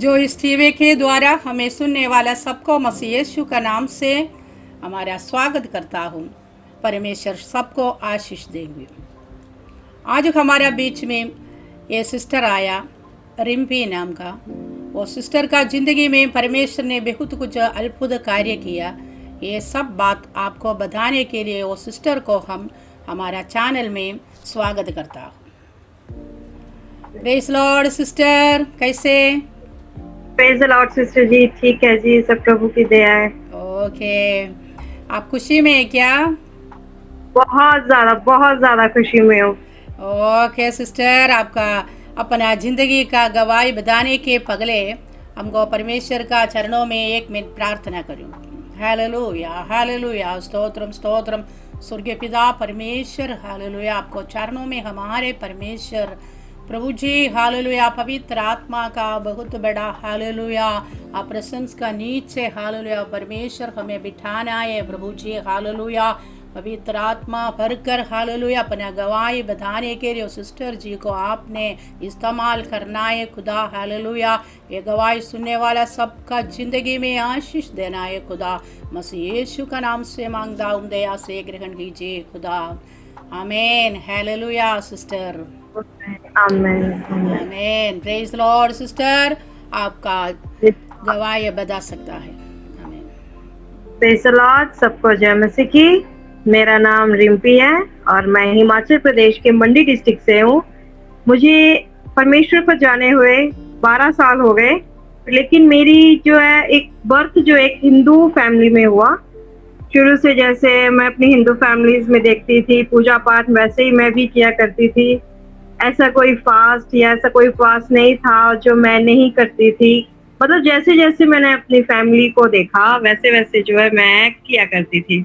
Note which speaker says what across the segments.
Speaker 1: जो इस टीवी के द्वारा हमें सुनने वाला सबको मसीह यीशु का नाम से हमारा स्वागत करता हूँ। परमेश्वर सबको आशीष देंगे। आज हमारा बीच में ये सिस्टर आया, रिम्पी नाम का। वो सिस्टर का ज़िंदगी में परमेश्वर ने बहुत कुछ अद्भुत कार्य किया। ये सब बात आपको बताने के लिए वो सिस्टर को हम हमारा चैनल में स्वागत करता हूँ। प्रेज़ लॉर्ड सिस्टर, कैसे?
Speaker 2: प्रेज़ द लॉर्ड सिस्टर जी, ठीक है जी, सब प्रभु की दया है।
Speaker 1: ओके, आप खुशी में हैं क्या?
Speaker 2: बहुत ज्यादा खुशी में हूँ।
Speaker 1: ओके सिस्टर, आपका अपना जिंदगी का गवाही बताने के पगले हमको परमेश्वर का चरणों में एक मिनट प्रार्थना करूँ। Hallelujah, hallelujah, stotram stotram. स्वर्गीय पिता परमेश्वर, हालेलुया, आपको चरणों में हमारे परमेश्वर प्रभु जी, हालेलुया, पवित्र आत्मा का बहुत बड़ा हालेलुया आप प्रशंसा का नीचे हालेलुया परमेश्वर हमें बिठाना है प्रभु जी, हालेलुया पवित्र आत्मा भरकर हालेलुया अपना गवाही बताने के लिए सिस्टर जी को आपने इस्तेमाल करना है खुदा, हालेलुया। ये गवाही सुनने वाला सबका जिंदगी में आशीष देना है खुदा, मसीह यीशु का नाम से मांगता हूँ, दया से ग्रहण कीजिए खुदा, आमीन। हालेलुया सिस्टर,
Speaker 2: आमीन
Speaker 1: आमीन। प्रेज लॉर्ड सिस्टर, आपका गवाही बता सकता है। आमीन।
Speaker 2: प्रेज़ द लॉर्ड, सबको जय मसीह की। मेरा नाम रिम्पी है और मैं हिमाचल प्रदेश के मंडी डिस्ट्रिक्ट से हूँ। मुझे परमेश्वर को जाने हुए 12 साल हो गए, लेकिन मेरी जो है एक बर्थ जो एक हिंदू फैमिली में हुआ। शुरू से जैसे मैं अपनी हिंदू फैमिलीज में देखती थी पूजा पाठ, वैसे ही मैं भी किया करती थी। ऐसा कोई फास्ट या ऐसा कोई फास्ट नहीं था जो मैं नहीं करती थी। मतलब जैसे जैसे मैंने अपनी फैमिली को देखा वैसे वैसे जो है मैं किया करती थी।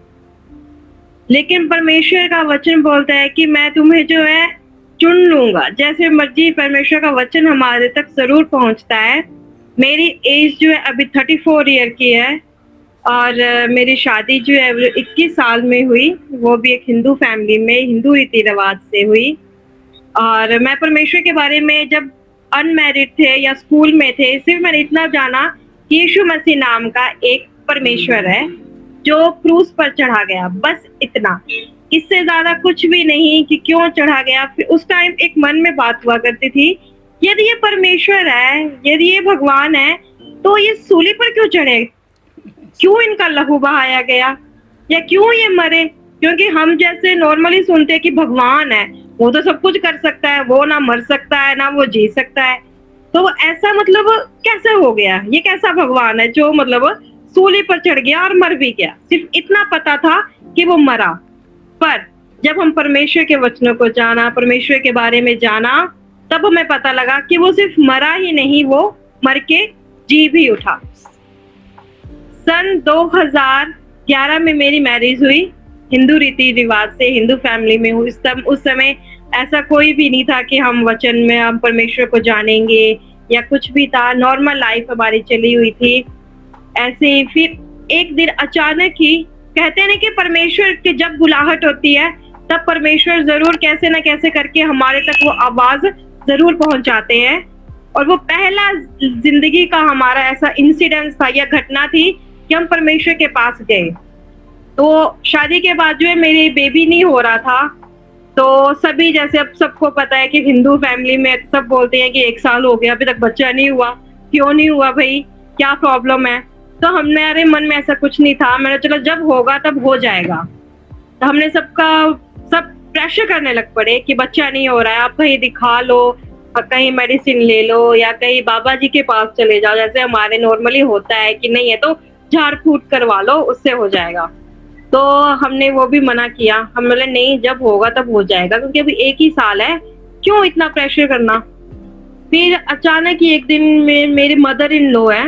Speaker 2: लेकिन परमेश्वर का वचन बोलता है कि मैं तुम्हें जो है चुन लूंगा। जैसे मर्जी परमेश्वर का वचन हमारे तक जरूर पहुंचता है। मेरी एज जो है अभी 34 ईयर की है और मेरी शादी जो है 21 साल में हुई, वो भी एक हिंदू फैमिली में हिंदू रीति रिवाज से हुई। और मैं परमेश्वर के बारे में जब अनमैरिड थे या स्कूल में थे, सिर्फ मैंने इतना जाना कि यीशु मसीह नाम का एक परमेश्वर है जो क्रूस पर चढ़ा गया, बस इतना। इससे ज्यादा कुछ भी नहीं कि क्यों चढ़ा गया। फिर उस टाइम एक मन में बात हुआ करती थी, यदि ये परमेश्वर है, यदि ये भगवान है, तो ये सूली पर क्यों चढ़े? क्यों इनका लहू बहाया गया या क्यों ये मरे? क्योंकि हम जैसे नॉर्मली सुनते हैं कि भगवान है, वो तो सब कुछ कर सकता है, वो ना मर सकता है ना वो जी सकता है, तो ऐसा मतलब कैसे हो गया? ये कैसा भगवान है जो मतलब सूली पर चढ़ गया और मर भी गया? सिर्फ इतना पता था कि वो मरा। पर जब हम परमेश्वर के वचनों को जाना, परमेश्वर के बारे में जाना, तब हमें पता लगा कि वो सिर्फ मरा ही नहीं, वो मर के जी भी उठा। सन 2011 में मेरी मैरिज हुई, हिंदू रीति रिवाज से हिंदू फैमिली में हुई। उस समय ऐसा कोई भी नहीं था कि हम वचन में हम परमेश्वर को जानेंगे या कुछ भी था। नॉर्मल लाइफ हमारी चली हुई थी ऐसे ही। फिर एक दिन अचानक ही, कहते हैं कि परमेश्वर की जब बुलाहट होती है तब परमेश्वर जरूर कैसे ना कैसे करके हमारे तक वो आवाज जरूर पहुंचाते हैं। और वो पहला जिंदगी का हमारा ऐसा इंसिडेंस था या घटना थी कि हम परमेश्वर के पास गए। तो शादी के बाद जो है मेरी बेबी नहीं हो रहा था, तो सभी जैसे अब सबको पता है कि हिंदू फैमिली में सब बोलते हैं कि 1 साल हो गया अभी तक बच्चा नहीं हुआ, क्यों नहीं हुआ भाई, क्या प्रॉब्लम है? तो हमने, अरे मन में ऐसा कुछ नहीं था, मैंने चलो जब होगा तब हो जाएगा। तो हमने सब प्रेशर करने लग पड़े कि बच्चा नहीं हो रहा है, आप कहीं दिखा लो, कहीं मेडिसिन ले लो या कहीं बाबा जी के पास चले जाओ, जैसे हमारे नॉर्मली होता है कि नहीं है तो झाड़ फूट करवा लो, उससे हो जाएगा। तो हमने वो भी मना किया। हम बोले नहीं, जब होगा तब हो जाएगा, क्योंकि अभी 1 ही साल है, क्यों इतना प्रेशर करना। फिर अचानक ही एक दिन मेरी मदर इन लॉ है,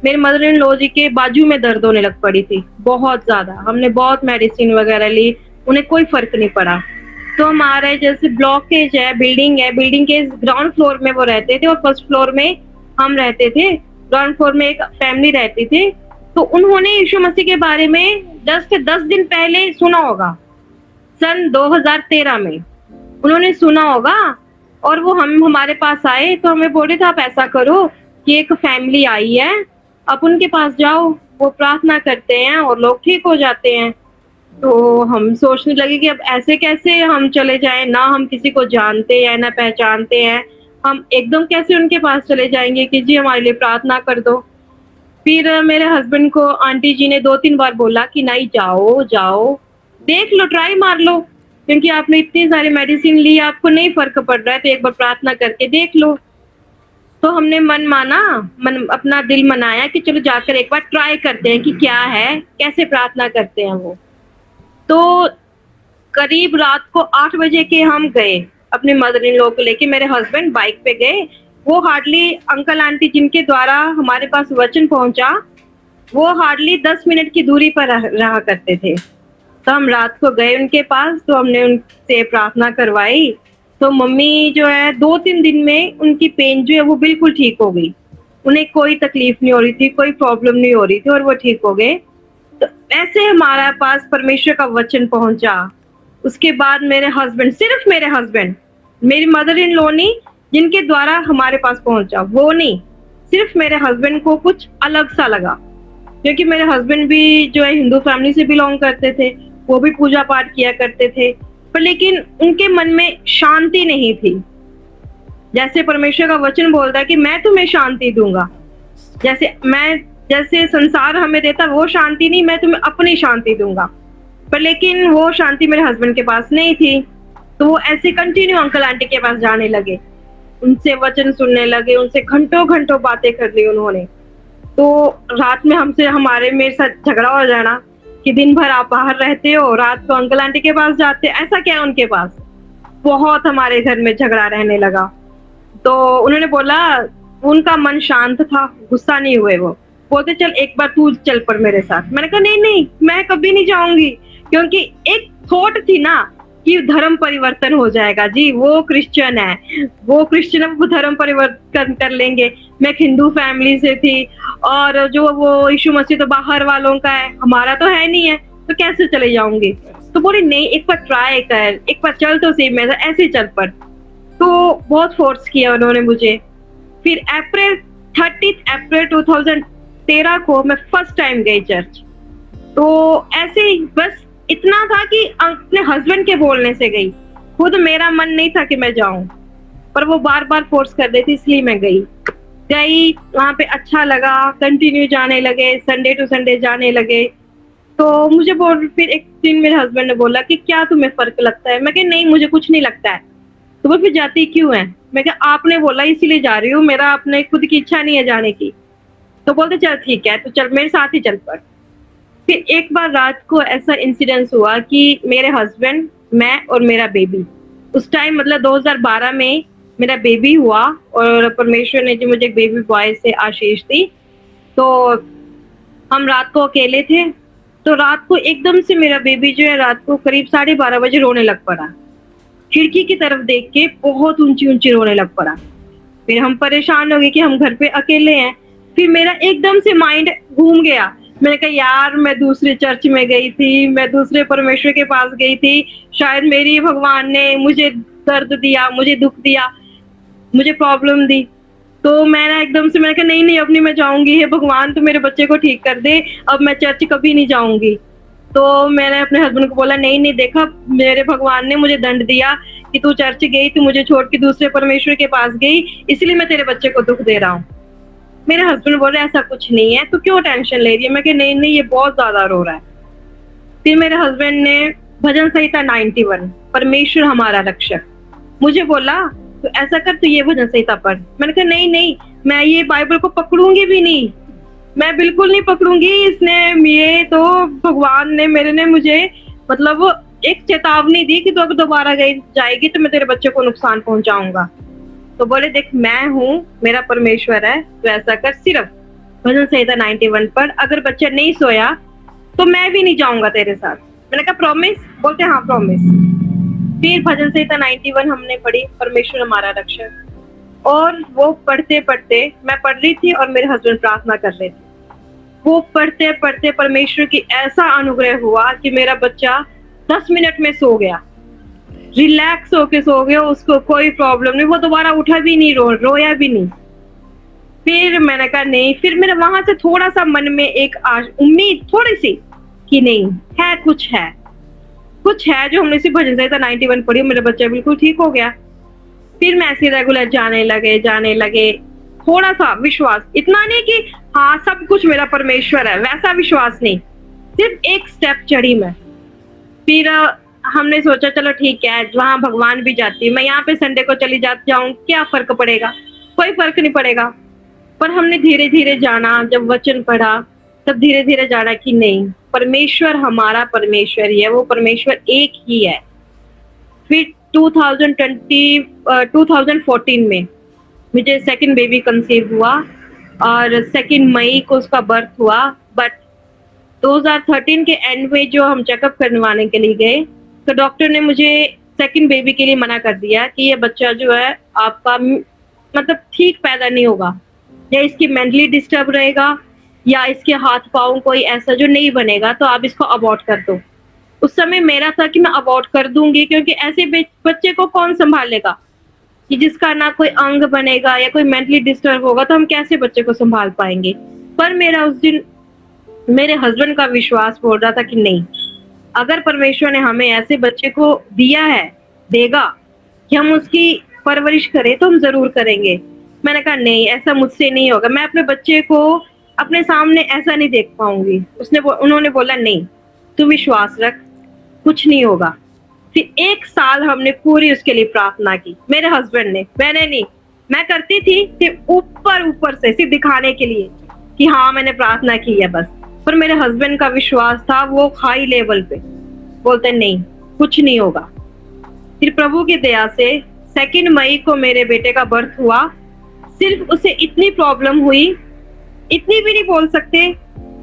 Speaker 2: मेरे मदर इन लॉ जी के बाजू में दर्द होने लग पड़ी थी बहुत ज्यादा। हमने बहुत मेडिसिन वगैरह ली, उन्हें कोई फर्क नहीं पड़ा। तो हमारे जैसे ब्लॉकेज है, बिल्डिंग के ग्राउंड फ्लोर में वो रहते थे और फर्स्ट फ्लोर में हम रहते थे। ग्राउंड फ्लोर में एक फैमिली रहती थी, तो उन्होंने यीशु मसीह के बारे में 10 दिन पहले सुना होगा, सन 2013 में उन्होंने सुना होगा। और वो हम हमारे पास आए तो हमें बोले थे आप ऐसा करो, कि एक फैमिली आई है, आप उनके पास जाओ, वो प्रार्थना करते हैं और लोग ठीक हो जाते हैं। तो हम सोचने लगे कि अब ऐसे कैसे हम चले जाएँ, ना हम किसी को जानते हैं, ना पहचानते हैं। हम एकदम कैसे उनके पास चले जाएँगे कि जी हमारे लिए प्रार्थना कर दो। फिर मेरे हस्बैंड को आंटी जी ने 2-3 बार बोला कि नहीं जाओ, जाओ, देख लो, ट्राई मार लो, क्योंकि आपने इतनी सारी मेडिसिन ली, आपको नहीं फ़र्क पड़ रहा है, तो एक बार प्रार्थना करके देख लो। तो हमने मन माना, मन अपना दिल मनाया कि चलो जाकर एक बार ट्राई करते हैं कि क्या है, कैसे प्रार्थना करते हैं वो। तो करीब रात को 8 बजे के हम गए, अपने मदर इन लॉ को लेके, मेरे हस्बैंड बाइक पे गए। वो हार्डली अंकल आंटी जिनके द्वारा हमारे पास वचन पहुँचा, वो हार्डली 10 मिनट की दूरी पर रहा करते थे। तो हम रात को गए उनके पास, तो हमने उनसे प्रार्थना करवाई। तो मम्मी जो है 2-3 दिन में उनकी पेन जो है वो बिल्कुल ठीक हो गई। उन्हें कोई तकलीफ नहीं हो रही थी, कोई प्रॉब्लम नहीं हो रही थी और वो ठीक हो गए। तो ऐसे हमारे पास परमेश्वर का वचन पहुँचा। उसके बाद मेरे हस्बैंड, सिर्फ मेरे हस्बैंड, मेरी मदर इन लॉ नहीं, जिनके द्वारा हमारे पास पहुँचा, वो नहीं, सिर्फ मेरे हस्बैंड को कुछ अलग सा लगा। क्योंकि मेरे हस्बैंड भी जो है हिंदू फैमिली से बिलोंग करते थे, वो भी पूजा पाठ किया करते थे, पर लेकिन उनके मन में शांति नहीं थी। जैसे परमेश्वर का वचन बोलता है कि मैं तुम्हें शांति दूंगा, जैसे संसार हमें देता वो शांति नहीं, मैं तुम्हें अपनी शांति दूंगा। पर लेकिन वो शांति मेरे हस्बैंड के पास नहीं थी, तो वो ऐसे कंटिन्यू अंकल आंटी के पास जाने लगे, उनसे वचन सुनने लगे, उनसे घंटों घंटों बातें कर ली उन्होंने। तो रात में मेरे साथ झगड़ा हो जाना कि दिन भर आप बाहर रहते हो, रात को अंकल आंटी के पास जाते, ऐसा क्या है उनके पास। बहुत हमारे घर में झगड़ा रहने लगा। तो उन्होंने बोला, उनका मन शांत था, गुस्सा नहीं हुए वो। बोलते चल एक बार तू चल पड़ मेरे साथ। मैंने कहा नहीं नहीं, मैं कभी नहीं जाऊंगी, क्योंकि एक थॉट थी ना कि धर्म परिवर्तन हो जाएगा। जी वो क्रिश्चियन है, वो क्रिश्चियन है, वो धर्म परिवर्तन कर लेंगे। मैं एक हिंदू फैमिली से थी और जो वो यीशु मसीह तो बाहर वालों का है, हमारा तो है नहीं है, तो कैसे चले जाऊंगी। तो बोली नहीं, एक बार ट्राई कर, एक बार चल तो सही, मैं ऐसे चल पड़। तो बहुत फोर्स किया उन्होंने मुझे। फिर 30 अप्रैल 2013 को मैं फर्स्ट टाइम गई चर्च। तो ऐसे ही बस इतना था कि अपने हस्बैंड के बोलने से गई, खुद मेरा मन नहीं था कि मैं जाऊं, पर वो बार बार फोर्स कर रही थी, इसलिए मैं गई। वहां पे अच्छा लगा, कंटिन्यू जाने लगे, संडे टू संडे जाने लगे। तो मुझे फिर एक दिन मेरे हस्बैंड ने बोला कि क्या तुम्हें फर्क लगता है। मैं कहा नहीं, मुझे कुछ नहीं लगता है। तो वो फिर जाती क्यों है। मैं कहा आपने बोला इसीलिए जा रही हूँ, मेरा अपने खुद की इच्छा नहीं है जाने की। तो बोलते चल ठीक है, तो चल मेरे साथ ही चल पड़। फिर एक बार रात को ऐसा इंसिडेंस हुआ कि मेरे हस्बैंड, मैं और मेरा बेबी, उस टाइम मतलब 2012 में मेरा बेबी हुआ और परमेश्वर ने जो मुझे एक बेबी बॉय से आशीष दी। तो हम रात को अकेले थे, तो रात को एकदम से मेरा बेबी जो है रात को करीब 12:30 बजे रोने लग पड़ा। खिड़की की तरफ देख के बहुत ऊंची ऊंची रोने लग पड़ा। फिर हम परेशान हो गए कि हम घर पे अकेले हैं। फिर मेरा एकदम से माइंड घूम गया। मैंने कहा यार, मैं दूसरे चर्च में गई थी, मैं दूसरे परमेश्वर के पास गई थी, शायद मेरी भगवान ने मुझे दर्द दिया, मुझे दुख दिया, मुझे प्रॉब्लम दी। तो मैंने एकदम से मैंने कहा नहीं नहीं, अब नहीं मैं जाऊंगी, हे भगवान तू मेरे बच्चे को ठीक कर दे, अब मैं चर्च कभी नहीं जाऊंगी। तो मैंने अपने हस्बैंड को बोला नहीं नहीं, देखा मेरे भगवान ने मुझे दंड दिया कि तू चर्च गई, तू मुझे छोड़ के दूसरे परमेश्वर के पास गई, इसलिए मैं तेरे बच्चे को दुख दे रहा हूँ। मेरे हस्बैंड बोल रहे ऐसा कुछ नहीं है, तू क्यों टेंशन ले रही है। मैं कहा नहीं नहीं, ये बहुत ज्यादा रो रहा है। फिर मेरे हस्बैंड ने भजन संहिता 91, परमेश्वर हमारा रक्षक, मुझे बोला तो ऐसा कर, तू ये भजन संहिता पढ़। मैंने कहा नहीं नहीं, मैं ये बाइबल को पकड़ूंगी भी नहीं, मैं बिल्कुल नहीं पकड़ूंगी। ये तो भगवान ने मुझे मतलब एक चेतावनी दी कि तू अगर दोबारा जाएगी तो मैं तेरे बच्चे को नुकसान पहुंचाऊंगा। तो बोले देख, मैं हूँ, मेरा परमेश्वर है, तो ऐसा कर, सिर्फ भजन संहिता 91 पढ़। अगर बच्चा नहीं सोया तो मैं भी नहीं जाऊंगा तेरे साथ। मैंने कहा प्रॉमिस। बोलते हाँ प्रॉमिस। फिर भजन संहिता 91 हमने पढ़ी, परमेश्वर हमारा रक्षक। और वो पढ़ते पढ़ते, मैं पढ़ रही थी और मेरे हस्बैंड प्रार्थना कर रहे थे। वो पढ़ते पढ़ते परमेश्वर की ऐसा अनुग्रह हुआ कि मेरा बच्चा 10 मिनट में सो गया, रिलैक्स होके सो गया, उसको कोई प्रॉब्लम नहीं, वो दोबारा उठा भी नहीं, रोया भी नहीं। फिर मैंने कहा नहीं, फिर मेरे वहां से थोड़ा सा मन में एक उम्मीद थोड़ी सी कि नहीं है, कुछ है जो हमने सिर्फ भजन संहिता 91 पढ़ी, मेरा बच्चा बिल्कुल ठीक हो गया। फिर मैं ऐसे रेगुलर जाने लगे, थोड़ा सा विश्वास, इतना नहीं कि हाँ सब कुछ मेरा परमेश्वर है, वैसा विश्वास नहीं, सिर्फ एक स्टेप चढ़ी मैं। फिर हमने सोचा चलो ठीक है, वहां भगवान भी जाती है, मैं यहाँ पे संडे को चली जाऊं, क्या फर्क पड़ेगा, कोई फर्क नहीं पड़ेगा। पर हमने धीरे धीरे जाना, जब वचन पढ़ा तब धीरे धीरे जाना कि नहीं, परमेश्वर हमारा परमेश्वर ही है, वो परमेश्वर एक ही है। फिर 2014 में मुझे सेकंड बेबी कंसीव हुआ और 2 मई को उसका बर्थ हुआ। बट 2013 के एंड में जो हम चेकअप करवाने के लिए गए तो डॉक्टर ने मुझे सेकंड बेबी के लिए मना कर दिया कि ये बच्चा जो है आपका मतलब ठीक पैदा नहीं होगा, या इसकी मेंटली डिस्टर्ब रहेगा, या इसके हाथ पाँव कोई ऐसा जो नहीं बनेगा, तो आप इसको अबॉर्ट कर दो। उस समय मेरा था कि मैं अबॉर्ट कर दूंगी, क्योंकि ऐसे बच्चे को कौन संभालेगा कि जिसका ना कोई अंग बनेगा या कोई मेंटली डिस्टर्ब होगा, तो हम कैसे बच्चे को संभाल पाएंगे। पर मेरा उस दिन मेरे हस्बैंड का विश्वास बोल रहा था कि नहीं, अगर परमेश्वर ने हमें ऐसे बच्चे को दिया है, देगा, कि हम उसकी परवरिश करें तो हम जरूर करेंगे। मैंने कहा नहीं, ऐसा मुझसे नहीं होगा, मैं अपने बच्चे को अपने सामने ऐसा नहीं देख पाऊंगी। उन्होंने बोला नहीं, तू विश्वास रख, कुछ नहीं होगा। फिर 1 साल हमने पूरी उसके लिए प्रार्थना की, मेरे हस्बैंड ने, मैंने नहीं, मैं करती थी सिर्फ ऊपर से सिर्फ दिखाने के लिए कि हाँ मैंने प्रार्थना की है बस। पर मेरे हस्बैंड का विश्वास था वो हाई लेवल पे, बोलते नहीं कुछ नहीं होगा। फिर प्रभु की दया से 2 मई को मेरे बेटे का बर्थ हुआ। सिर्फ उसे इतनी प्रॉब्लम हुई, इतनी भी नहीं बोल सकते,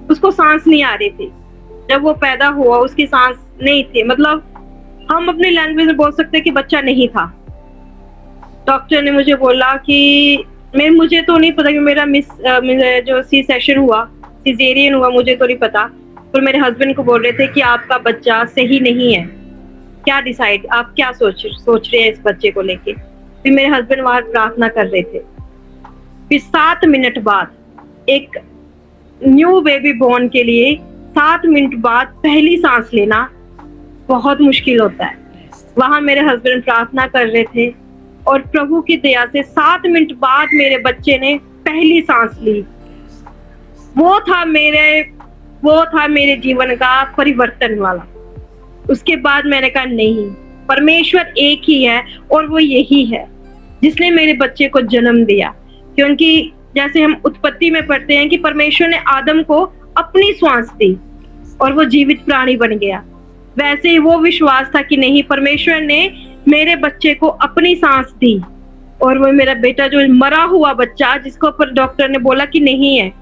Speaker 2: उसको सांस नहीं आ रही थी। जब वो पैदा हुआ उसकी सांस नहीं थी, मतलब हम अपनी लैंग्वेज में बोल सकते कि बच्चा नहीं था। डॉक्टर ने मुझे बोला कि मुझे तो नहीं पता कि मेरा जो सी सेक्शन हुआ, सिजेरियन हुआ, मुझे तो नहीं पता। पर मेरे हस्बैंड को बोल रहे थे कि आपका बच्चा सही नहीं है, क्या डिसाइड, आप क्या सोच रहे हैं इस बच्चे को लेके। फिर मेरे हस्बैंड वहां प्रार्थना कर रहे थे। फिर 7 मिनट बाद एक न्यू बेबी बॉर्न के लिए 7 मिनट बाद पहली सांस लेना बहुत मुश्किल होता है। वहां मेरे हस्बैंड प्रार्थना कर रहे थे और प्रभु की दया से 7 मिनट बाद मेरे बच्चे ने पहली सांस ली। वो था मेरे जीवन का परिवर्तन वाला। उसके बाद मैंने कहा नहीं, परमेश्वर एक ही है और वो यही है जिसने मेरे बच्चे को जन्म दिया। क्योंकि जैसे हम उत्पत्ति में पढ़ते हैं कि परमेश्वर ने आदम को अपनी सांस दी और वो जीवित प्राणी बन गया, वैसे ही वो विश्वास था कि नहीं, परमेश्वर ने मेरे बच्चे को अपनी सांस दी और वो मेरा बेटा जो मरा हुआ बच्चा, जिसको पर डॉक्टर ने बोला कि नहीं है,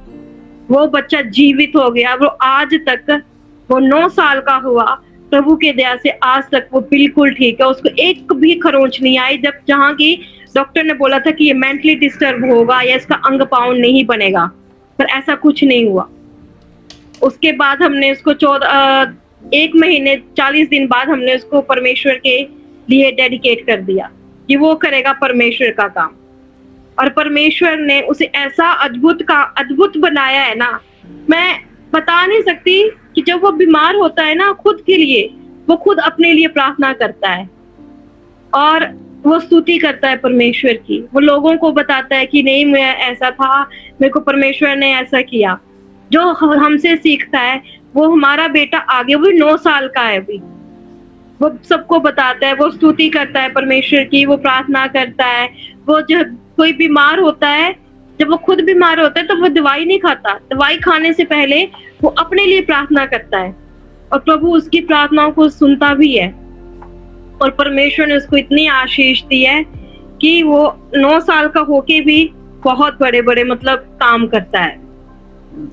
Speaker 2: वो बच्चा जीवित हो गया। वो आज तक, वो 9 साल का हुआ, प्रभु के दया से आज तक वो बिल्कुल ठीक है, उसको एक भी खरोंच नहीं आई। जहाँ की डॉक्टर ने बोला था कि ये मेंटली डिस्टर्ब होगा या इसका अंग पाँव नहीं बनेगा, पर ऐसा कुछ नहीं हुआ। उसके बाद हमने उसको 1 महीने 40 दिन बाद हमने उसको परमेश्वर के लिए डेडिकेट कर दिया कि वो करेगा परमेश्वर का काम। और परमेश्वर ने उसे ऐसा अद्भुत बनाया है ना, मैं बता नहीं सकती कि जब वो बीमार होता है ना, खुद के लिए, वो खुद अपने लिए प्रार्थना करता है और वो स्तुति करता है परमेश्वर की। वो लोगों को बताता है कि नहीं, मैं ऐसा था, मेरे को परमेश्वर ने ऐसा किया। जो हमसे सीखता है, वो हमारा बेटा आगे, वो 9 साल का है अभी, वो सबको बताता है, वो स्तुति करता है परमेश्वर की, वो प्रार्थना करता है। वो जब कोई बीमार होता है, जब वो खुद बीमार होता है तो वो दवाई नहीं खाता, दवाई खाने से पहले वो अपने लिए प्रार्थना करता है और प्रभु उसकी प्रार्थनाओं को सुनता भी है। और परमेश्वर ने उसको इतनी आशीष दी है कि वो 9 साल का होके भी बहुत बड़े बड़े मतलब काम करता है।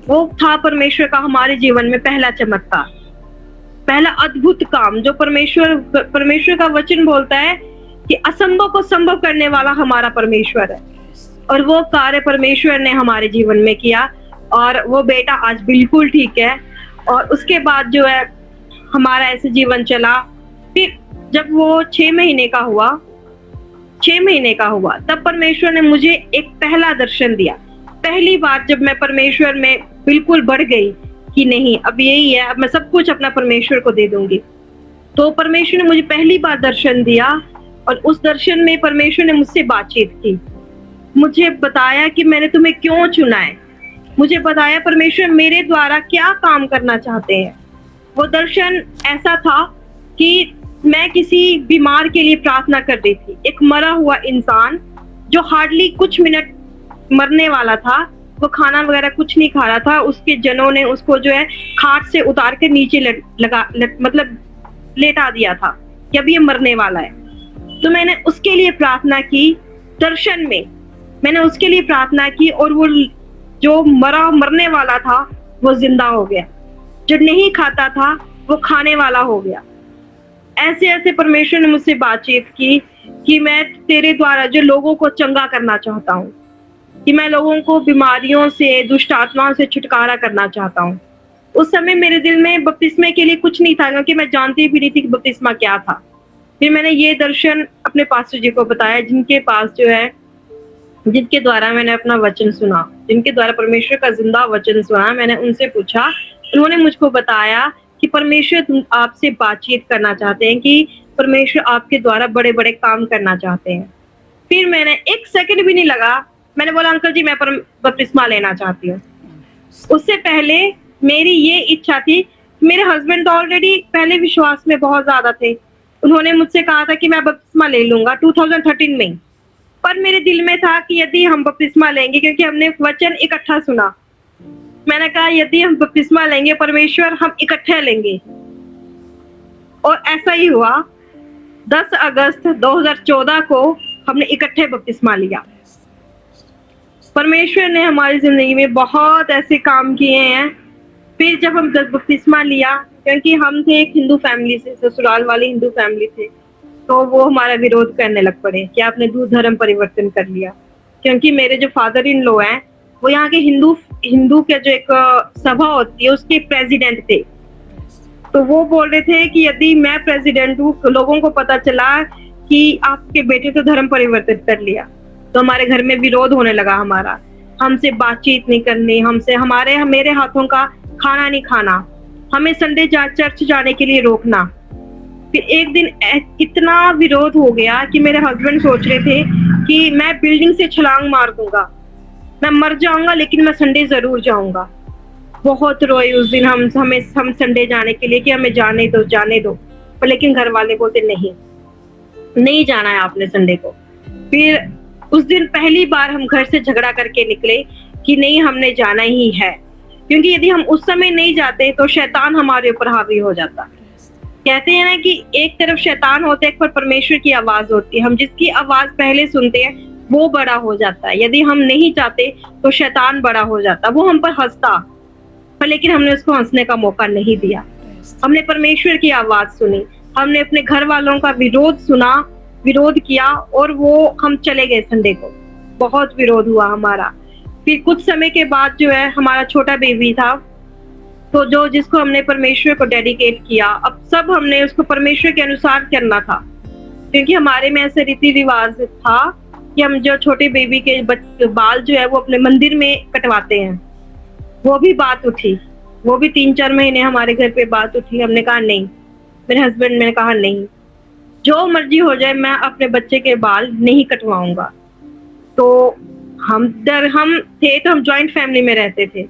Speaker 2: वो था परमेश्वर का हमारे जीवन में पहला चमत्कार, पहला अद्भुत काम, जो परमेश्वर का वचन बोलता है कि असंभव को संभव करने वाला हमारा परमेश्वर है। और वो कार्य परमेश्वर ने हमारे जीवन में किया और वो बेटा आज बिल्कुल ठीक है। और उसके बाद जो है हमारा ऐसे जीवन चला। फिर जब वो 6 महीने का हुआ, तब परमेश्वर ने मुझे एक पहला दर्शन दिया पहली बार जब मैं परमेश्वर में बिल्कुल बढ़ गई कि नहीं अब यही है, अब मैं सब कुछ अपना परमेश्वर को दे दूंगी, तो परमेश्वर ने मुझे पहली बार दर्शन दिया और उस दर्शन में परमेश्वर ने मुझसे बातचीत की, मुझे बताया कि मैंने तुम्हें क्यों चुना है, मुझे बताया परमेश्वर मेरे द्वारा क्या काम करना चाहते हैं। वो दर्शन ऐसा था कि मैं किसी बीमार के लिए प्रार्थना कर रही थी, एक मरा हुआ इंसान जो हार्डली कुछ मिनट मरने वाला था, वो खाना वगैरह कुछ नहीं खा रहा था, उसके जनों ने उसको जो है खाट से उतार के नीचे मतलब लेटा दिया था कि अब ये मरने वाला है। तो मैंने उसके लिए प्रार्थना की, दर्शन में मैंने उसके लिए प्रार्थना की और वो जो मरने वाला था वो जिंदा हो गया, जो नहीं खाता था वो खाने वाला हो गया। ऐसे ऐसे परमेश्वर ने मुझसे बातचीत की कि मैं तेरे द्वारा जो लोगों को चंगा करना चाहता हूँ, कि मैं लोगों को बीमारियों से, दुष्ट आत्माओं से छुटकारा करना चाहता हूँ। उस समय मेरे दिल में बपतिस्मे के लिए कुछ नहीं था, क्योंकि मैं जानती भी नहीं थी कि बपतिस्मा क्या था। फिर मैंने ये दर्शन अपने पास्टर जी को बताया, जिनके पास जो है, जिनके द्वारा मैंने अपना वचन सुना, जिनके द्वारा परमेश्वर का जिंदा वचन सुना। मैंने उनसे पूछा, उन्होंने मुझको बताया कि परमेश्वर आपसे बातचीत करना चाहते हैं, कि परमेश्वर आपके द्वारा बड़े बड़े काम करना चाहते हैं। फिर मैंने एक सेकंड भी नहीं लगा, मैंने बोला अंकल जी मैं बपतिस्मा लेना चाहती हूँ। उससे पहले मेरी ये इच्छा थी, मेरे हस्बैंड तो ऑलरेडी पहले विश्वास में बहुत ज्यादा थे, उन्होंने मुझसे कहा था कि मैं बपतिस्मा ले लूंगा 2013 में। पर मेरे दिल में था कि यदि हम बपतिस्मा लेंगे, क्योंकि हमने वचन इकट्ठा सुना, मैंने कहा यदि हम बपतिस्मा लेंगे परमेश्वर हम इकट्ठे लेंगे। और ऐसा ही हुआ, 10 अगस्त 2014 को हमने इकट्ठे बपतिस्मा लिया। परमेश्वर ने हमारी जिंदगी में बहुत ऐसे काम किए हैं। फिर जब हम बपतिस्मा लिया, क्योंकि हम थे एक हिंदू फैमिली से, ससुराल वाली हिंदू फैमिली थे, तो वो हमारा विरोध करने लग पड़े कि आपने धर्म परिवर्तन कर लिया। क्योंकि मेरे जो फादर इन लॉ हैं वो यहाँ के हिंदू के जो एक सभा होती है उसके प्रेसिडेंट थे, तो वो बोल रहे थे कि यदि मैं प्रेसिडेंट हूँ तो लोगों को पता चला कि आपके बेटे तो धर्म परिवर्तन कर लिया, तो हमारे घर में विरोध होने लगा हमारा, हमसे बातचीत नहीं करनी, हमसे मेरे हाथों का खाना नहीं खाना, हमें संडे चर्च जाने के लिए रोकना। फिर एक दिन इतना विरोध हो गया कि मेरे हस्बैंड सोच रहे थे कि मैं बिल्डिंग से छलांग मार दूंगा, मैं मर जाऊंगा लेकिन मैं संडे जरूर जाऊंगा। बहुत रोए उस दिन हम संडे जाने के लिए कि हमें जाने दो, पर लेकिन घर वाले बोलते नहीं जाना है आपने संडे को। फिर उस दिन पहली बार हम घर से झगड़ा करके निकले कि नहीं हमने जाना ही है, क्योंकि यदि हम उस समय नहीं जाते तो शैतान हमारे ऊपर हावी हो जाता। कहते हैं ना कि एक तरफ शैतान होता है, एक पर परमेश्वर की आवाज होती है, हम जिसकी आवाज पहले सुनते हैं वो बड़ा हो जाता है। यदि हम नहीं चाहते तो शैतान बड़ा हो जाता, वो हम पर हंसता, पर लेकिन हमने उसको हंसने का मौका नहीं दिया। हमने परमेश्वर की आवाज सुनी, हमने अपने घर वालों का विरोध किया और वो हम चले गए संडे को। बहुत विरोध हुआ हमारा। फिर कुछ समय के बाद जो है हमारा छोटा बेबी था, तो जिसको हमने परमेश्वर को डेडिकेट किया। अब सब हमने उसको परमेश्वर के अनुसार करना था, क्योंकि हमारे में ऐसे रीति रिवाज था कि हम जो छोटे बेबी के बाल जो है वो अपने मंदिर में कटवाते हैं। वो भी बात उठी, वो भी 3-4 महीने हमारे घर पे बात उठी। हमने कहा नहीं, मेरे हस्बैंड ने कहा नहीं, जो मर्जी हो जाए मैं अपने बच्चे के बाल नहीं कटवाऊंगा। तो हम थे तो हम जॉइंट फैमिली में रहते थे,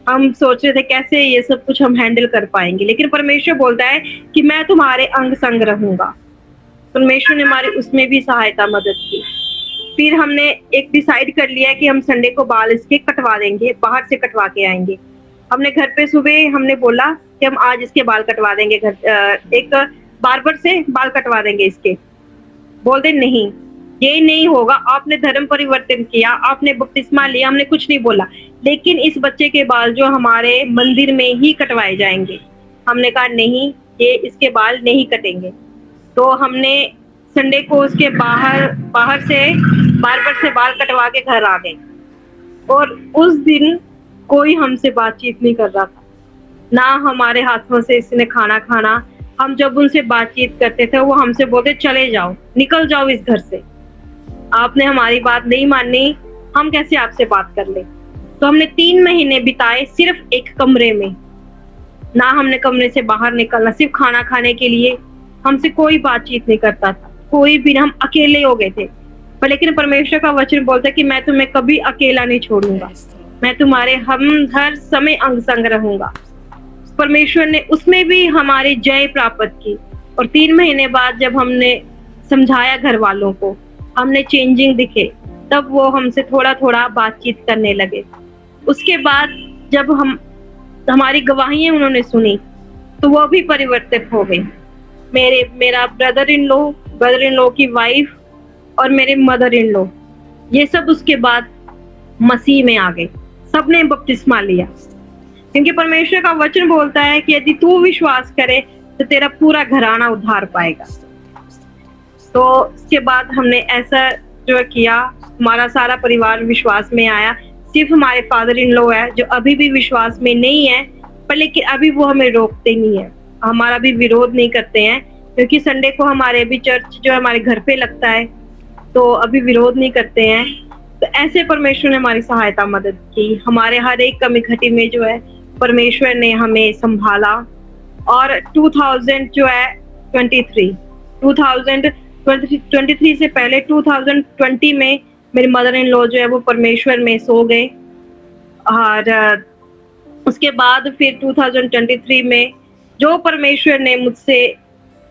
Speaker 2: हम सोच रहे थे कैसे ये सब कुछ हम हैंडल कर पाएंगे, लेकिन परमेश्वर बोलता है कि मैं तुम्हारे अंग संग रहूंगा। परमेश्वर ने हमारी उसमें भी सहायता मदद की। फिर हमने एक डिसाइड कर लिया कि हम संडे को बाल इसके कटवा देंगे, बाहर से कटवा के आएंगे। हमने घर पे सुबह हमने बोला कि हम आज इसके बाल कटवा देंगे, एक बार्बर से बाल कटवा देंगे इसके। बोलते नहीं, ये नहीं होगा, आपने धर्म परिवर्तन किया, आपने बपतिस्मा लिया, हमने कुछ नहीं बोला, लेकिन इस बच्चे के बाल जो हमारे मंदिर में ही कटवाए जाएंगे। हमने कहा नहीं, ये इसके बाल नहीं कटेंगे। तो हमने संडे को उसके बाहर से बार्बर से बाल कटवा के घर आ गए, और उस दिन कोई हमसे बातचीत नहीं कर रहा था, ना हमारे हाथों से इसने खाना खाना। हम जब उनसे बातचीत करते थे वो हमसे बोलते चले जाओ, निकल जाओ इस घर से, आपने हमारी बात नहीं मानी, हम कैसे आपसे बात कर ले। तो हमने 3 महीने बिताए सिर्फ एक कमरे में। ना हमने कमरे से बाहर निकलना, सिर्फ खाना खाने के लिए हमसे कोई बातचीत नहीं करता था, कोई भी, हम अकेले हो गए थे। पर लेकिन परमेश्वर का वचन बोलता है कि मैं तुम्हें कभी अकेला नहीं छोड़ूंगा, मैं तुम्हारे हम हर समय अंग संग रहूंगा। परमेश्वर ने उसमें भी हमारी जय प्राप्त की। और 3 महीने बाद जब हमने समझाया घर वालों को, हमने चेंजिंग दिखे, तब वो हमसे थोड़ा थोड़ा बातचीत करने लगे। उसके बाद जब हमारी गवाहियां उन्होंने सुनी तो वो भी परिवर्तित हो गई। मेरा ब्रदर इन लॉ की वाइफ और मेरे मदर इन लॉ, ये सब उसके बाद मसीह में आ गए, सबने बपतिस्मा लिया। क्योंकि परमेश्वर का वचन बोलता है कि यदि तू विश्वास करे तो तेरा पूरा घराना उद्धार पाएगा। तो उसके बाद हमने ऐसा जो किया, हमारा सारा परिवार विश्वास में आया। सिर्फ हमारे फादर इन लॉ है जो अभी भी विश्वास में नहीं है, पर लेकिन अभी वो हमें रोकते नहीं है, हमारा भी विरोध नहीं करते हैं। क्योंकि संडे को हमारे भी चर्च जो हमारे घर पे लगता है, तो अभी विरोध नहीं करते हैं। तो ऐसे परमेश्वर ने हमारी सहायता मदद की। हमारे हर एक कमी घटी में जो है परमेश्वर ने हमें संभाला। और 2000 जो है 2023 से पहले 2020 में मेरे मदर इन लॉ जो है वो परमेश्वर में सो गए। और उसके बाद फिर 2023 में जो परमेश्वर ने मुझसे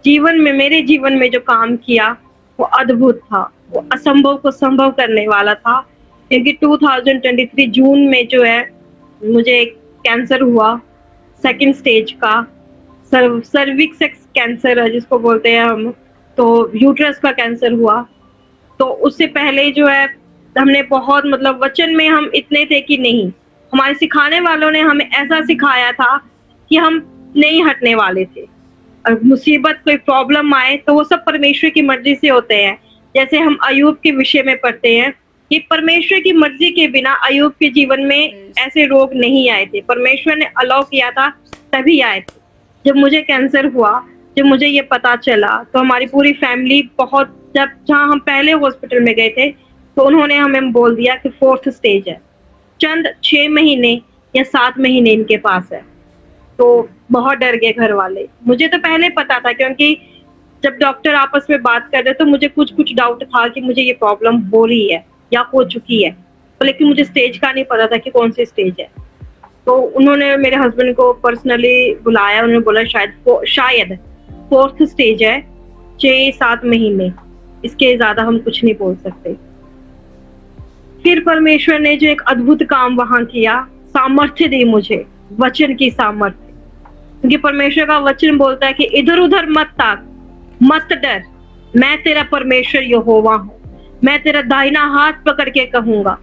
Speaker 2: मेरे जीवन में जो काम किया वो अद्भुत था, वो असंभव को संभव करने वाला था। क्योंकि 2023 जून में जो है मुझे कैंसर हुआ, 2nd स्टेज का सर्विक्स कैंसर है जिसको बोलते हैं हम, तो यूट्रस का कैंसर हुआ। तो उससे पहले जो है हमने बहुत वचन में हम इतने थे कि नहीं, हमारे सिखाने वालों ने हमें ऐसा सिखाया था कि हम नहीं हटने वाले थे। और मुसीबत कोई प्रॉब्लम आए तो वो सब परमेश्वर की मर्जी से होते हैं। जैसे हम अयूब के विषय में पढ़ते हैं कि परमेश्वर की मर्जी के बिना अयूब के जीवन में ऐसे रोग नहीं आए थे, परमेश्वर ने अलाउ किया था तभी आए थे। जब मुझे कैंसर हुआ, जब मुझे ये पता चला, तो हमारी पूरी फैमिली जहाँ हम पहले हॉस्पिटल में गए थे तो उन्होंने हमें बोल दिया कि 4th स्टेज है, चंद 6 महीने या 7 महीने इनके पास है। तो बहुत डर गए घर वाले। मुझे तो पहले पता था, क्योंकि जब डॉक्टर आपस में बात कर रहे तो मुझे कुछ डाउट था कि मुझे ये प्रॉब्लम हो रही है या हो चुकी है, तो लेकिन मुझे स्टेज का नहीं पता था कि कौन सी स्टेज है। तो उन्होंने मेरे हस्बैंड को पर्सनली बुलाया, उन्होंने बोला शायद 4th स्टेज है, 6-7 महीने, इसके ज्यादा हम कुछ नहीं बोल सकते। फिर परमेश्वर ने जो एक अद्भुत काम वहां किया, सामर्थ्य दी मुझे, वचन की सामर्थ्य। क्योंकि परमेश्वर का वचन बोलता है कि इधर उधर मत ताक, मत डर, मैं तेरा परमेश्वर यहोवा हूँ, मैं तेरा दाहिना हाथ पकड़ के कहूंगा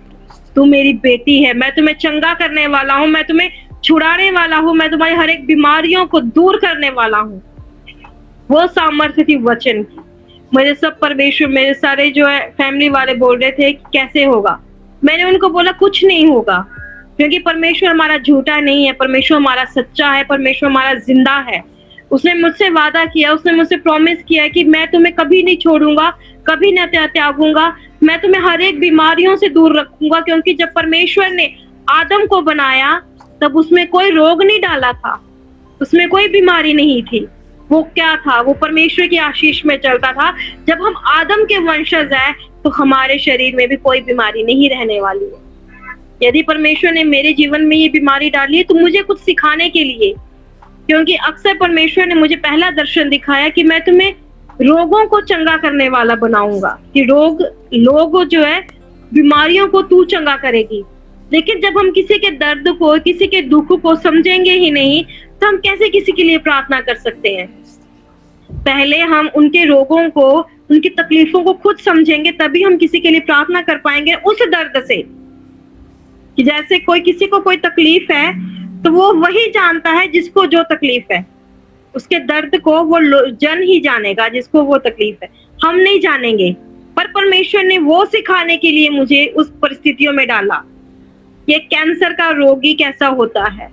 Speaker 2: तू मेरी बेटी है, मैं तुम्हें चंगा करने वाला हूँ, मैं तुम्हें छुड़ाने वाला हूँ, मैं तुम्हारी हर एक बीमारियों को दूर करने वाला हूँ। वो सामर्थ्य थी वचन की। मेरे सारे जो है फैमिली वाले बोल रहे थे कि कैसे होगा। मैंने उनको बोला कुछ नहीं होगा, क्योंकि परमेश्वर हमारा झूठा नहीं है, परमेश्वर हमारा सच्चा है, परमेश्वर हमारा जिंदा है। उसने मुझसे वादा किया, उसने मुझसे प्रॉमिस किया कि मैं तुम्हें कभी नहीं छोड़ूंगा, कभी न त्यागूंगा, मैं तुम्हें हर एक बीमारियों से दूर रखूंगा। क्योंकि जब परमेश्वर ने आदम को बनाया तब उसमें कोई रोग नहीं डाला था, उसमें कोई बीमारी नहीं थी। वो क्या था? वो परमेश्वर की आशीष में चलता था। जब हम आदम के वंशज हैं तो हमारे शरीर में भी कोई बीमारी नहीं रहने वाली है। यदि परमेश्वर ने मेरे जीवन में ये बीमारी डाली है तो मुझे कुछ सिखाने के लिए, क्योंकि अक्सर परमेश्वर ने मुझे पहला दर्शन दिखाया कि मैं तुम्हें रोगों को चंगा करने वाला बनाऊंगा, कि लोग जो है बीमारियों को तू चंगा करेगी। लेकिन जब हम किसी के दर्द को, किसी के दुख को समझेंगे ही नहीं तो हम कैसे किसी के लिए प्रार्थना कर सकते हैं? पहले हम उनके रोगों को, उनकी तकलीफों को खुद समझेंगे, तभी हम किसी के लिए प्रार्थना कर पाएंगे उस दर्द से। कि जैसे किसी को कोई तकलीफ है तो वो वही जानता है जिसको जो तकलीफ है, उसके दर्द को वो जन ही जानेगा जिसको वो तकलीफ है, हम नहीं जानेंगे। पर परमेश्वर ने वो सिखाने के लिए मुझे उस परिस्थितियों में डाला। ये कैंसर का रोगी कैसा होता है,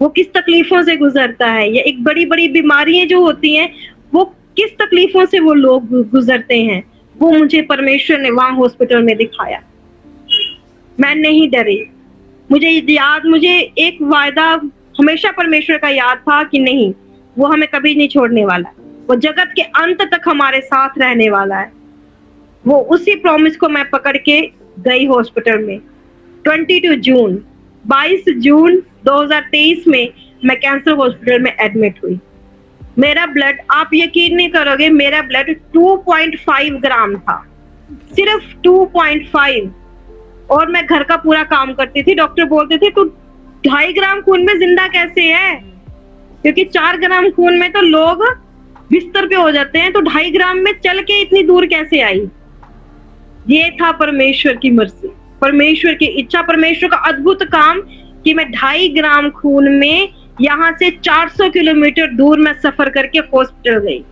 Speaker 2: वो किस तकलीफों से गुजरता है, ये एक बड़ी बड़ी बीमारियां जो होती हैं वो किस तकलीफों से वो लोग गुजरते हैं, वो मुझे परमेश्वर ने वहां हॉस्पिटल में दिखाया। मैं नहीं डरी, मुझे एक वायदा हमेशा परमेश्वर का याद था कि नहीं, वो हमें कभी नहीं छोड़ने वाला है, वो जगत के अंत तक हमारे साथ रहने वाला है। वो उसी प्रॉमिस को मैं पकड़ के गई हॉस्पिटल में। 22 जून 2023 में मैं कैंसर हॉस्पिटल में एडमिट हुई। मेरा ब्लड, आप यकीन नहीं करोगे, मेरा ब्लड 2.5 ग्राम था, सिर्फ 2.5। और मैं घर का पूरा काम करती थी। डॉक्टर बोलते थे तू 2.5 ग्राम खून में जिंदा कैसे है, क्योंकि 4 ग्राम खून में तो लोग बिस्तर पे हो जाते हैं, तो 2.5 ग्राम में चल के इतनी दूर कैसे आई। ये था परमेश्वर की मर्जी, परमेश्वर की इच्छा, परमेश्वर का अद्भुत काम कि मैं 2.5 ग्राम खून में यहाँ से 400 किलोमीटर दूर मैं सफर करके हॉस्पिटल गई।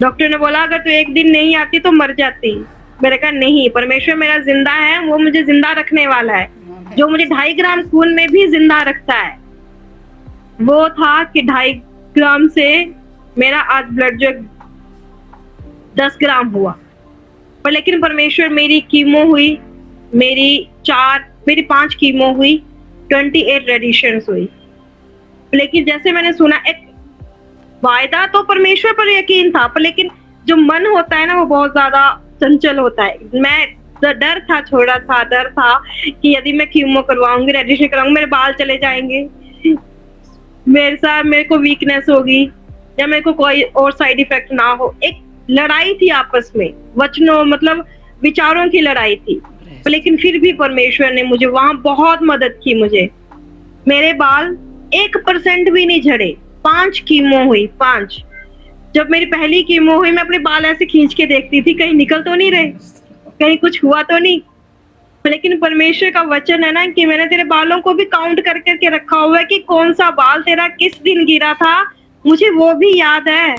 Speaker 2: डॉक्टर ने बोला अगर तू एक दिन नहीं आती तो मर जाती। मैंने कहा नहीं, परमेश्वर मेरा जिंदा है, वो मुझे जिंदा रखने वाला है, जो मुझे 2.5 ग्राम खून में भी जिंदा रखता है। वो था कि 2.5 ग्राम से मेरा आज ब्लड जो 10 ग्राम हुआ। पर लेकिन परमेश्वर, मेरी कीमो हुई, मेरी 5 कीमो हुई, 28 रेडिएशंस हुई। लेकिन जैसे मैंने सुना, एक वायदा तो परमेश्वर पर यकीन था, पर लेकिन जो मन होता है ना, वो बहुत ज्यादा चंचल होता है। मैं डर था, छोड़ा था, डर था कि यदि मैं कीमो करवाऊंगी, रेडिएशन करवाऊंगी, मेरे बाल चले जाएंगे, मेरे को वीकनेस होगी, या मेरे को कोई और साइड इफेक्ट ना हो। एक लड़ाई थी आपस में, वचनों मतलब विचारों की लड़ाई थी। लेकिन फिर भी परमेश्वर ने मुझे वहां बहुत मदद की। मुझे मेरे बाल 1% भी नहीं झड़े। 5 कीमो हुई, 5। जब मेरी पहली कीमो हुई, मैं अपने बाल ऐसे खींच के देखती थी कहीं निकल तो नहीं रहे, कहीं कुछ हुआ तो नहीं। लेकिन परमेश्वर का वचन है ना कि मैंने तेरे बालों को भी काउंट कर करके रखा हुआ है कि कौन सा बाल तेरा किस दिन गिरा था, मुझे वो भी याद है।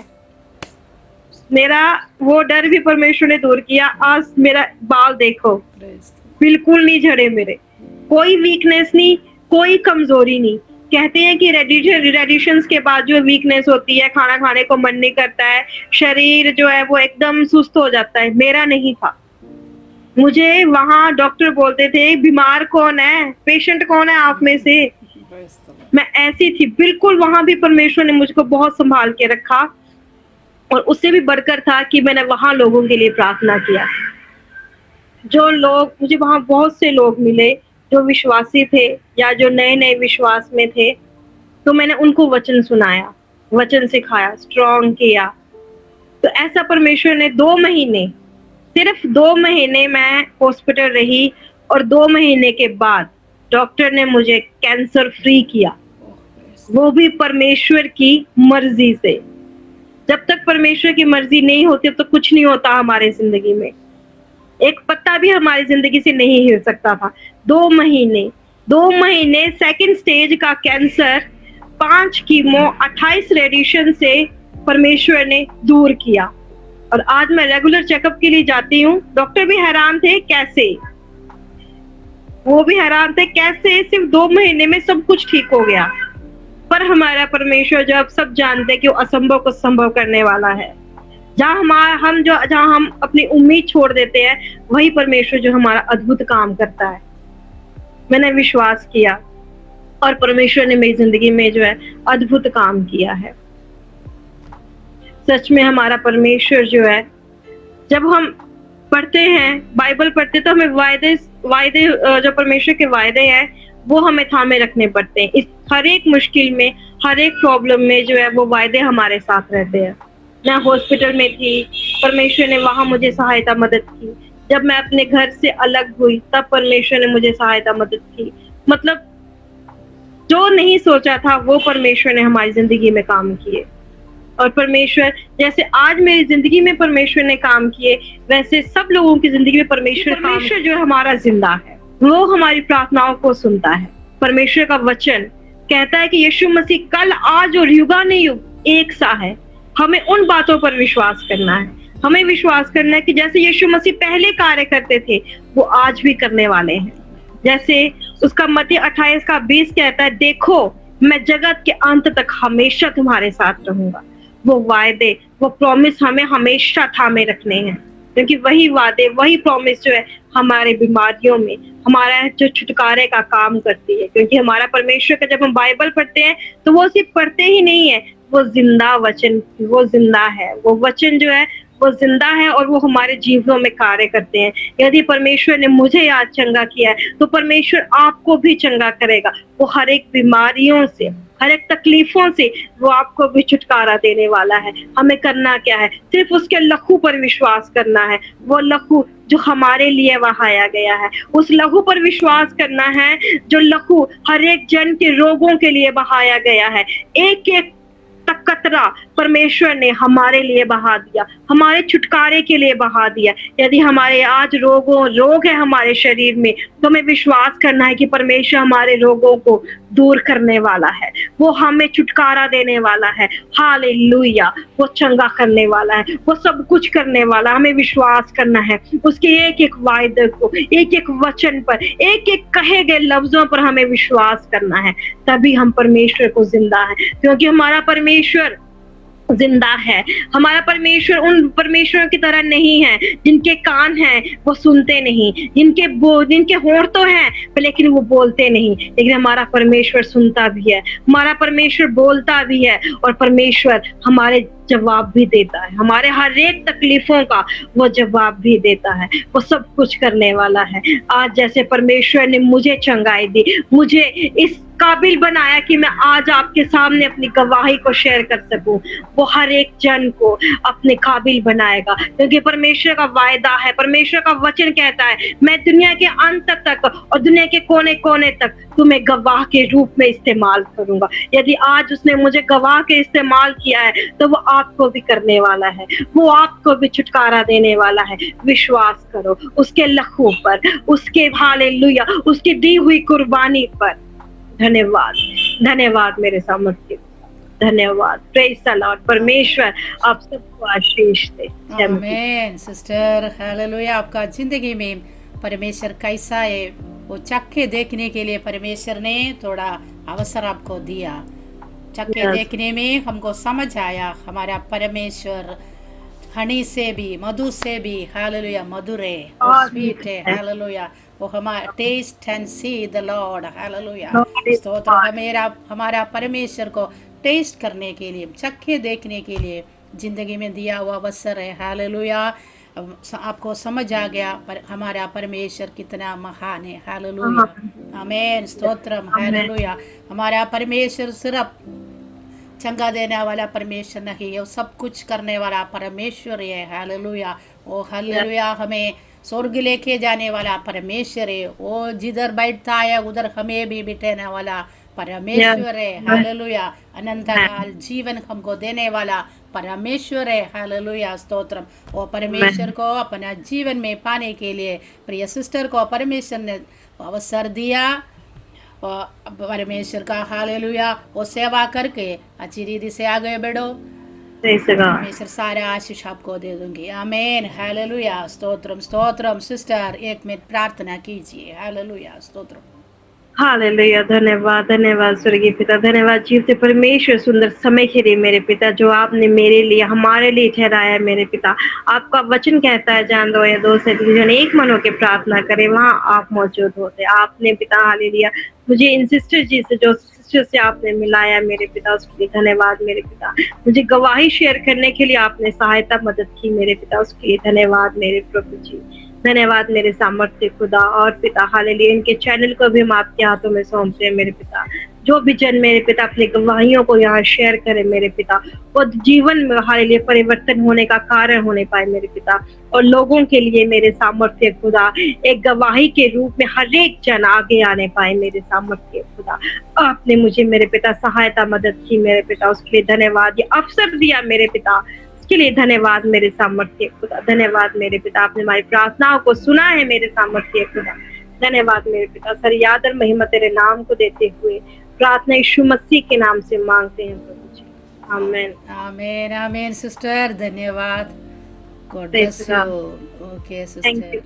Speaker 2: मेरा वो डर भी परमेश्वर ने दूर किया। आज मेरा बाल देखो, बिल्कुल नहीं झड़े मेरे, कोई वीकनेस नहीं, कोई कमजोरी नहीं। कहते हैं कि रेडिएशंस के बाद जो वीकनेस होती है, खाना खाने को मन नहीं करता है, शरीर जो है वो एकदम सुस्त हो जाता है, मेरा नहीं था। मुझे वहां डॉक्टर बोलते थे बीमार कौन है, पेशेंट कौन है आप में से। मैं ऐसी थी बिल्कुल। वहां भी परमेश्वर ने मुझको बहुत संभाल के रखा। और उससे भी बढ़कर था कि मैंने वहां लोगों के लिए प्रार्थना किया। जो लोग, मुझे वहां बहुत से लोग मिले जो विश्वासी थे या जो नए नए विश्वास में थे, तो मैंने उनको वचन सुनाया, वचन सिखाया, स्ट्रॉन्ग किया। तो ऐसा परमेश्वर ने 2 महीने, सिर्फ 2 महीने मैं हॉस्पिटल रही, और 2 महीने के बाद डॉक्टर ने मुझे कैंसर फ्री किया, वो भी परमेश्वर की मर्जी से। जब तक परमेश्वर की मर्जी नहीं होती तो कुछ नहीं होता हमारे जिंदगी में, एक पत्ता भी हमारी जिंदगी से नहीं हिल सकता था। 2 महीने सेकंड स्टेज का कैंसर, 5 कीमो, 28 रेडिएशन से परमेश्वर ने दूर किया। और आज मैं रेगुलर चेकअप के लिए जाती हूँ। डॉक्टर भी हैरान थे, कैसे, वो भी हैरान थे कैसे सिर्फ 2 महीने में सब कुछ ठीक हो गया। पर हमारा परमेश्वर, जो आप सब जानते हैं कि वो असंभव को संभव करने वाला है। जहाँ हम अपनी उम्मीद छोड़ देते हैं, वही परमेश्वर जो हमारा अद्भुत काम करता है। मैंने विश्वास किया और परमेश्वर ने मेरी जिंदगी में जो है अद्भुत काम किया है। सच में हमारा परमेश्वर जो है, जब हम पढ़ते हैं, बाइबल पढ़ते, तो हमें वायदे जो परमेश्वर के वायदे हैं वो हमें थामे रखने पड़ते हैं। इस हर एक मुश्किल में, हर एक प्रॉब्लम में जो है वो वायदे हमारे साथ रहते हैं। मैं हॉस्पिटल में थी, परमेश्वर ने वहां मुझे सहायता मदद की। जब मैं अपने घर से अलग हुई, तब परमेश्वर ने मुझे सहायता मदद की। मतलब जो नहीं सोचा था वो परमेश्वर ने हमारी जिंदगी में काम किए। और परमेश्वर, जैसे आज मेरी जिंदगी में परमेश्वर ने काम किए, वैसे सब लोगों की जिंदगी में परमेश्वर जो हमारा जिंदा है, वो हमारी प्रार्थनाओं को सुनता है। परमेश्वर का वचन कहता है कि यीशु मसीह कल, आज और युगानुयुग एक सा है। हमें उन बातों पर विश्वास करना है। हमें विश्वास करना है कि जैसे यीशु मसीह पहले कार्य करते थे, वो आज भी करने वाले हैं। जैसे उसका मत्ती 28:20 कहता है, देखो मैं जगत के अंत तक हमेशा तुम्हारे साथ रहूंगा। वो वायदे, वो प्रॉमिस हमें हमेशा थामे रखने हैं। क्योंकि वही वादे, वही प्रॉमिस जो है हमारे बीमारियों में हमारा जो छुटकारे का काम करती है। क्योंकि हमारा परमेश्वर का जब हम बाइबल पढ़ते हैं तो वो सिर्फ पढ़ते ही नहीं है, वो जिंदा वचन, वो जिंदा है, वो वचन जो है वो जिंदा है और वो हमारे जीवनों में कार्य करते हैं। यदि परमेश्वर ने मुझे आज चंगा किया है तो परमेश्वर आपको भी चंगा करेगा। वो हर एक बीमारियों से, हर एक तकलीफों से वो आपको भी छुटकारा देने वाला है। हमें करना क्या है? सिर्फ उसके लहू पर विश्वास करना है। वो लहू जो हमारे लिए बहाया गया है, उस लहू पर विश्वास करना है जो लहू हर एक जन के रोगों के लिए बहाया गया है। एक एक तक कतरा परमेश्वर ने हमारे लिए बहा दिया, हमारे छुटकारे के लिए बहा दिया। यदि हमारे आज रोग है हमारे शरीर में, तो हमें विश्वास करना है कि परमेश्वर हमारे रोगों को दूर करने वाला है, वो हमें छुटकारा देने वाला है। हालेलुया, वो चंगा करने वाला है, वो सब कुछ करने वाला। हमें विश्वास करना है उसके एक एक वायदे को, एक एक वचन पर, एक एक कहे गए लफ्जों पर हमें विश्वास करना है। तभी हम परमेश्वर को जिंदा है, क्योंकि हमारा परमेश्वर जिंदा है। हमारा परमेश्वर उन परमेश्वरों की तरह नहीं है जिनके कान हैं वो सुनते नहीं, जिनके होंठ तो हैं लेकिन वो बोलते नहीं। लेकिन हमारा परमेश्वर सुनता भी है, हमारा परमेश्वर बोलता भी है और परमेश्वर हमारे जवाब भी देता है। हमारे हर एक तकलीफों का वो जवाब भी देता है। वो सब कुछ करने वाला है। आज जैसे परमेश्वर ने मुझे चंगाई दी, मुझे इस काबिल बनाया कि मैं आज आपके सामने अपनी गवाही को शेयर कर सकूं, वो हर एक जन को अपने काबिल बनाएगा। क्योंकि परमेश्वर का वायदा है, परमेश्वर का वचन कहता है, मैं दुनिया के अंत तक और दुनिया के कोने कोने तक तुम्हें गवाह के रूप में इस्तेमाल करूंगा। यदि आज उसने मुझे गवाह के इस्तेमाल किया है तो वो आपको भी करने वाला है, वो आपको भी छुटकारा देने वाला है। विश्वास करो उसके लहू पर, उसके हालेलुया, उसकी दी हुई कुर्बानी पर। धन्यवाद, धन्यवाद मेरे सामर्थ्य, धन्यवाद। Praise the Lord. परमेश्वर आप सबको आशीष दे।
Speaker 1: आमीन सिस्टर, हालेलुया। आपका जिंदगी में परमेश्वर कैसा है वो चक्के देखने के लिए परमेश्वर ने थोड़ा अवसर आपको दिया। चक्के देखने में हमको समझ आया हमारा परमेश्वर हनी से भी, मधु से भी, हालेलुया, मधुर है, वो स्वीट है, हालेलुया। वो हमारा taste and see the Lord, hallelujah. स्तोत्र। हमारा परमेश्वर को टेस्ट करने के लिए, चक्के देखने के लिए जिंदगी में दिया हुआ अवसर है, हालेलुया। आपको समझ आ गया पर हमारा परमेश्वर कितना महान है, हालेलुया, आमीन, स्तोत्रम, हालेलुया। हमारा परमेश्वर सिर्फ चंगा देने वाला परमेश्वर नहीं है, वो सब कुछ करने वाला परमेश्वर है, हालेलुया। ओ हालेलुया, हमें स्वर्ग लेके जाने वाला परमेश्वर है। वो जिधर बैठता है उधर हमें भी बिठाने वाला परमेश्वर है, हालेलुया। अनंत काल जीवन हमको देने वाला परमेश्वर है, हालेलुया, स्तोत्रम। वो परमेश्वर को अपना जीवन में पाने के लिए प्रिय सिस्टर को परमेश्वर ने अवसर दिया। परमेश्वर का हालेलुया, वो सेवा करके अच्छी रीति से आगे बढ़ो। परमेश्वर सारा आशीष आपको दे दूंगी, आमीन, hallelujah, stotram, stotram. Sister 1 minute प्रार्थना कीजिए, हालेलुया, स्तोत्रम।
Speaker 2: हालेलुया, धन्यवाद, धन्यवाद स्वर्गीय पिता, धन्यवाद जीवते परमेश्वर, सुंदर समय के लिए मेरे पिता जो आपने मेरे लिए, हमारे लिए ठहराया मेरे पिता। आपका वचन कहता है जहाँ 2 या 2 से जन एक मन होकर प्रार्थना करे वहाँ आप मौजूद होते। आपने पिता हालेलुया मुझे इन सिस्टर जी से, जो सिस्टर से आपने मिलाया मेरे पिता, उसके लिए धन्यवाद मेरे पिता। मुझे गवाही शेयर करने के लिए आपने सहायता मदद की मेरे पिता, उसके लिए धन्यवाद मेरे प्रभु जी। धन्यवाद मेरे सामर्थ्य खुदा। और पिता हालेलुया इनके चैनल को भी हम आपके हाथों में सौंपते हैं मेरे पिता। जो भी जन मेरे पिता अपनी गवाहियों को यहाँ शेयर करे मेरे पिता, और जीवन में हालेलुया परिवर्तन होने का कारण होने पाए मेरे पिता। और लोगों के लिए मेरे सामर्थ्य खुदा एक गवाही के रूप में हर एक जन आगे आने पाए मेरे सामर्थ्य खुदा। आपने मुझे मेरे पिता सहायता मदद की मेरे पिता, उसके लिए धन्यवाद। ये अवसर दिया मेरे पिता, के लिए धन्यवाद मेरे सामर्थ्य खुदा। धन्यवाद मेरे पिता, आपने हमारी प्रार्थनाओं को सुना है मेरे सामर्थ्य खुदा। धन्यवाद मेरे पिता। सारी आदर महिमा तेरे नाम को देते हुए प्रार्थना यीशु मसीह के नाम से मांगते हैं प्रभु जी, आमीन,
Speaker 1: आमीन, आमीन। सिस्टर धन्यवाद, God bless you. Okay sister.